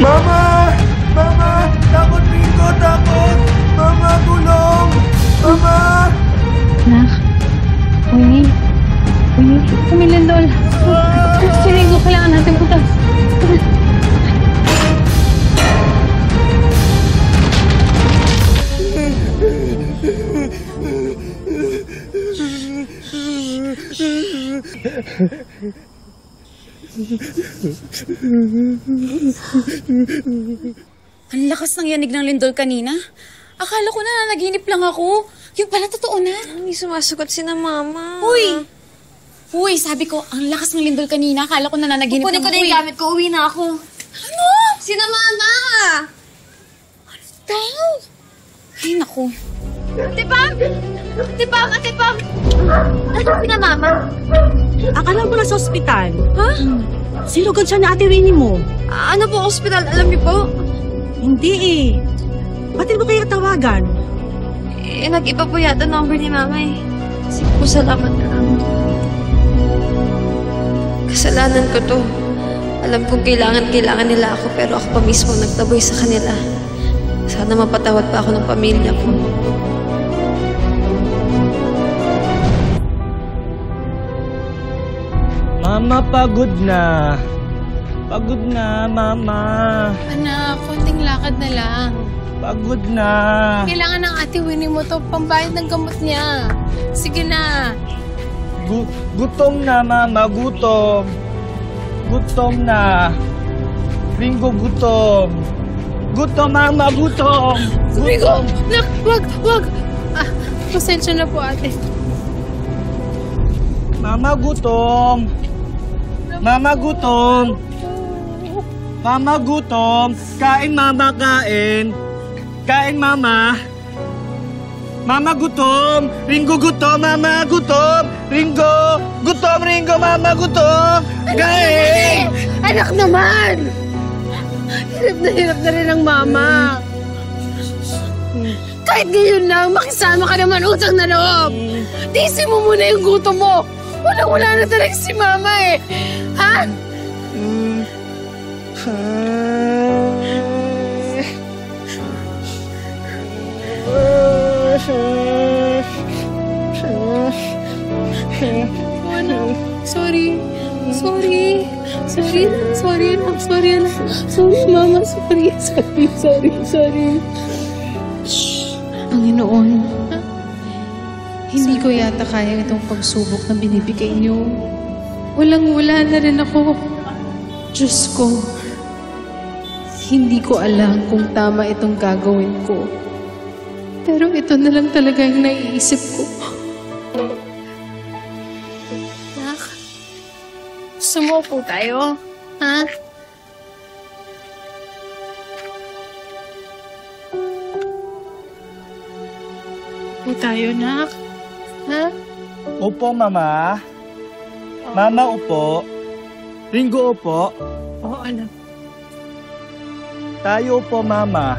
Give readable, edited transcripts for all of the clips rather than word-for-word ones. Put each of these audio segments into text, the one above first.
Mama! Mama! Takot, Ringo! Takot! Mama, tulong! Mama! Anak. Uy. Lindol. Si Ringo, kailangan natin putas. Ang lakas ng yanig ng lindol kanina. Akala ko na nanaginip lang ako. Yung pala totoo na. Hindi sumasagot si na mama. Uy, sabi ko, ang lakas ng lindol kanina. Akala ko na nanaginip lang ako. Kukunin ko na yung gamit ko. Uwi na ako. Ano? Si na mama! Ano? Ay, naku. Ate Pam! Ate Pam! Ate Pam! Ano si na mama? Akala mo na sa ospital. Ha? Sinugan siya na ate Winnie mo. Ano po, ospital? Alam niyo po? Hindi eh. Ba't mo kaya tawagan? Nag-iba po yata number ni mama eh. Sige po, salamat na lang. Kasalanan ko to. Alam kong kailangan nila ako, pero ako pa mismo nagtaboy sa kanila. Sana mapatawad pa ako ng pamilya ko. Mama, pagod na. Pagod na, Mama. Anak, konting lakad na lang. Pagod na. Kailangan ng ate Winnie mo to pambayad ng gamot niya. Sige na. Gutom na, Mama. Gutom. Gutom na. Ringo, gutom. Gutom, Mama. Gutom. Ringo! Nak, wag! Pasensya na po, ate. Mama, gutom. Mama, gutom. Mama, gutom. Kain, Mama, kain. Kain, Mama. Mama, gutom. Ringo, gutom. Mama, gutom. Ringo. Gutom, Ringo. Mama, gutom. Kain! Anak naman! Hirap na rin ang mama. Kahit ngayon lang, makisama ka naman utang na loob. Tiisin mo muna yung gutom mo. Wala na talaga si mama eh. Ha? Sorry, mama. Sorry. Panginoon, hindi ko yata kaya itong pagsubok na binibigay niyo. Walang-wala na rin ako. Diyos ko, hindi ko alam kung tama itong gagawin ko. Pero ito na lang talaga yung naiisip ko. Nak, gusto mo po tayo? Ha? Po tayo, Nak? Ha? Upo, Mama. Mama, upo. Ringo, upo. Oo, alam. Tayo upo, Mama.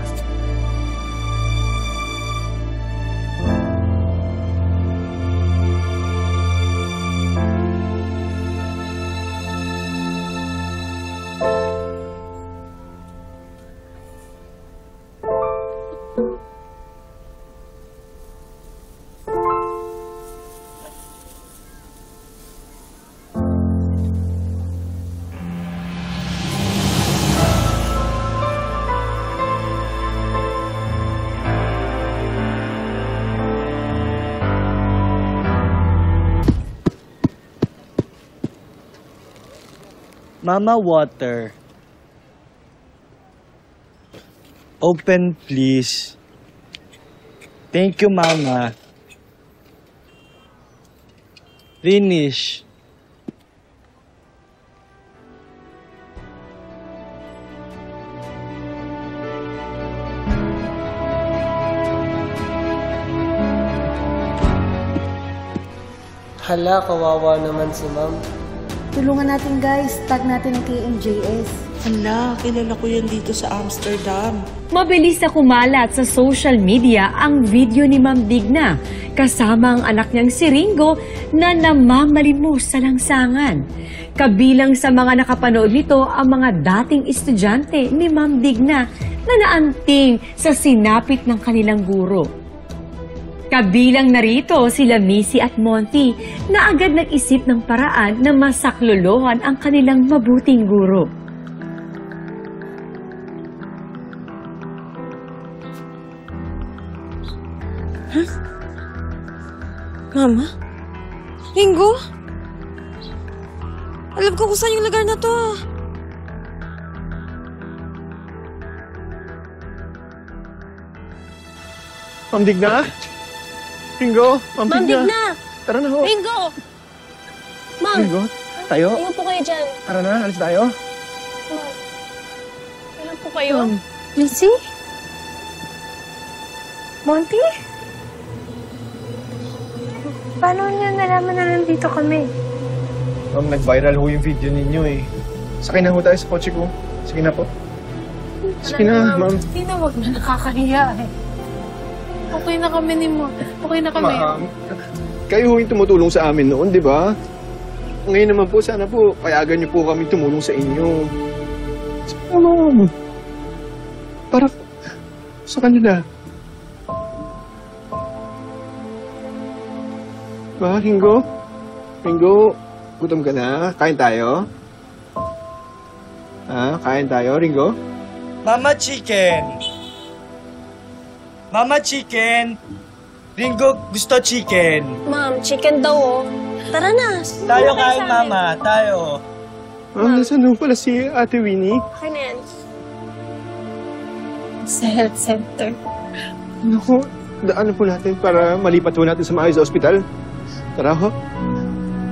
Mama, water. Open, please. Thank you, Mama. Finish. Hala, kawawa naman si Ma'am. Tulungan natin guys, tag natin ang KMJS. Ala, kilala ko yan dito sa Amsterdam. Mabilis na kumalat sa social media ang video ni Ma'am Digna kasama ang anak niyang si Ringo na namamalimos sa langsangan. Kabilang sa mga nakapanood nito ang mga dating estudyante ni Ma'am Digna na naanting sa sinapit ng kanilang guro. Kabilang narito sila Missy at Monty na agad nag-isip ng paraan na masaklolohan ang kanilang mabuting guro. Mama? Ringo? Alam ko kung saan yung lugar na to. Ma'am Digna? Ringo? Ma'am Digna? Tara na ho. Ringo! Ma'am, Ringo? Tayo? tingnan po kayo dyan. Tara na, alis tayo. Tingnan po kayo. Missy? Monty? Paano niyo nalaman na nandito kami? Ma'am, nag-viral ho yung video ninyo eh. Sakay na ho tayo sa kotse ko. Sige na po. Sige na, ma'am. Hindi na, wag na, nakakahiya eh. Okay na kami ni Mo. Okay na kami. Ma'am, kayo ho yung tumutulong sa amin noon, di ba? Ngayon naman po, sana po, payagan niyo po kami tumulong sa inyo. Sige, ma'am. Para sa kanila. Ba, Ringo? Ringo, gutom ka na? Kain tayo? Ha? Kain tayo, Ringo? Mama Chicken! Mama Chicken! Ringo gusto chicken. Ma'am, chicken daw oh. Tara na. Tayo kain, Mama. Tayo. Ma'am, nasaan ho pala si Ate Winnie? Okay na yan. Sa health center. Naku, daanan po natin para malipat po natin sa maayos sa ospital. Tara ho.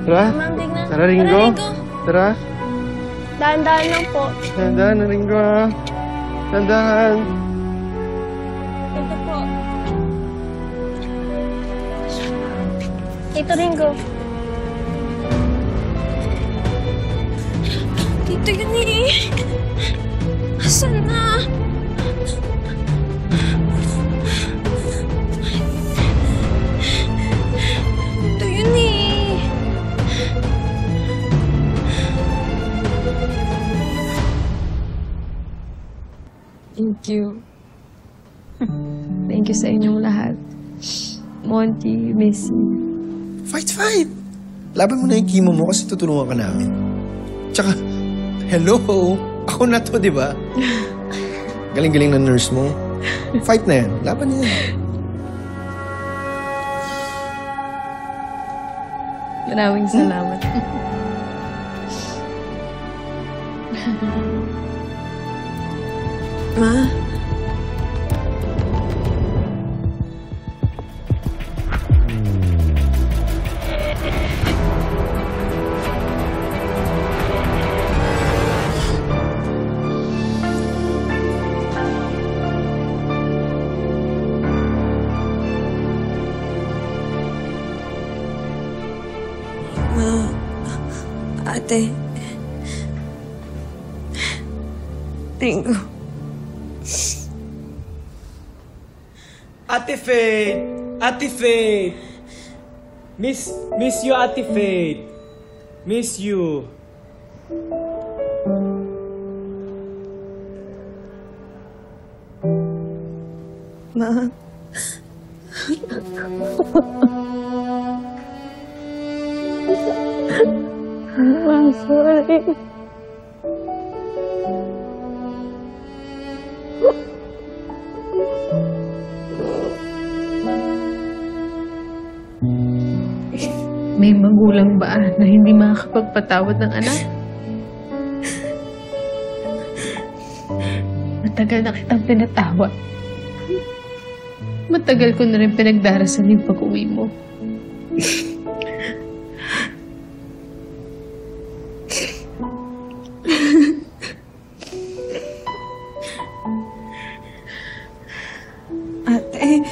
Tara. Ma'am, Digna. Tara, Ringo. Tara. Dahan-dahan lang po. Dahan-dahan na, Ringo. Ha? Dahan-dahan. Ito po. Ito, Ringo. Dito yun eh. Asan na? Ito yun eh. Thank you. Thank you sa inyong lahat. Monty, Missy. Fight, fight! Laban mo na yung chemo mo kasi tutulungan ka namin. Tsaka, hello! Ako na to, di ba? Galing-galing na nurse mo. Fight na yan. Laban na yan. Maraming salamat. Ma? Ate. Ringo. Ate Faith! Ate Faith! Miss you, Ate Faith. Miss you. Ma. I'm sorry. May magulang ba na hindi makakapagpatawad ng anak? Matagal na kitang pinatawad. Matagal ko na rin pinagdarasan yung pag-uwi mo. Ate.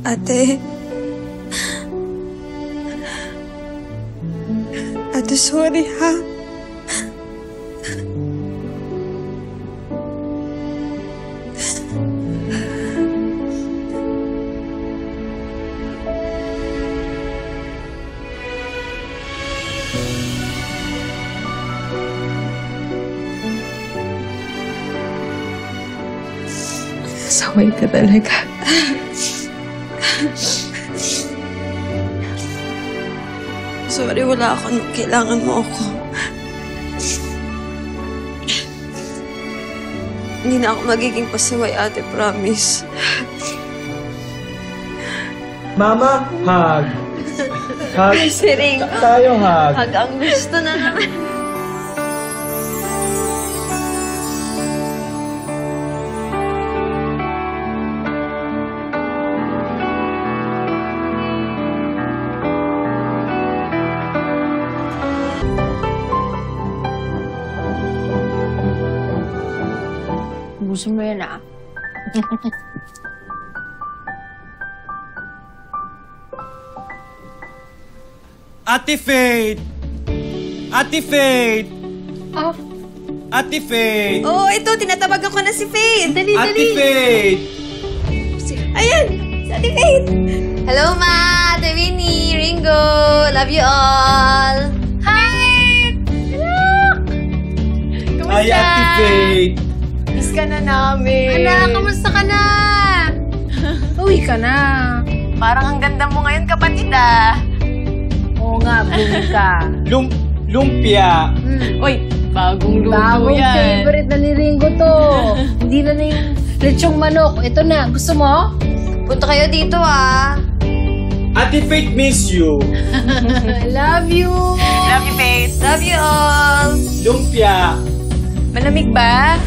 Ate. Ate, sorry ha. Saway ka talaga. Sorry, wala ako nung kailangan mo ako. Hindi na ako magiging pasaway, ate, promise. Mama, hug. Hug. Si Ringo. Tayo, hug. Hug ang gusto na naman. Gusto mo yan, ah? Ate Faith! Ate Faith! Ah, Ate Faith! Oo, ito, tinatawag ako na si Faith. Dali, Ate Faith! Ayan, si Ate Faith. Hello, Ma, Ate Winnie, Ringo. Love you all. Hi! Ay, Ate Faith! miss ka na namin. Anak, kamusta ka na? Uwi ka na. Parang ang ganda mo ngayon, kapatid, ah. Oo nga, bumi ka. Lumpia! Uy, bagong luto Bagong yan. favorite na ni Ringo to. Hindi na na yung lechong manok. Ito na, gusto mo? Punta kayo dito, ah. Ate Faith miss you! I love you. Love you, Faith. Love you all. Lumpia! Malamig ba?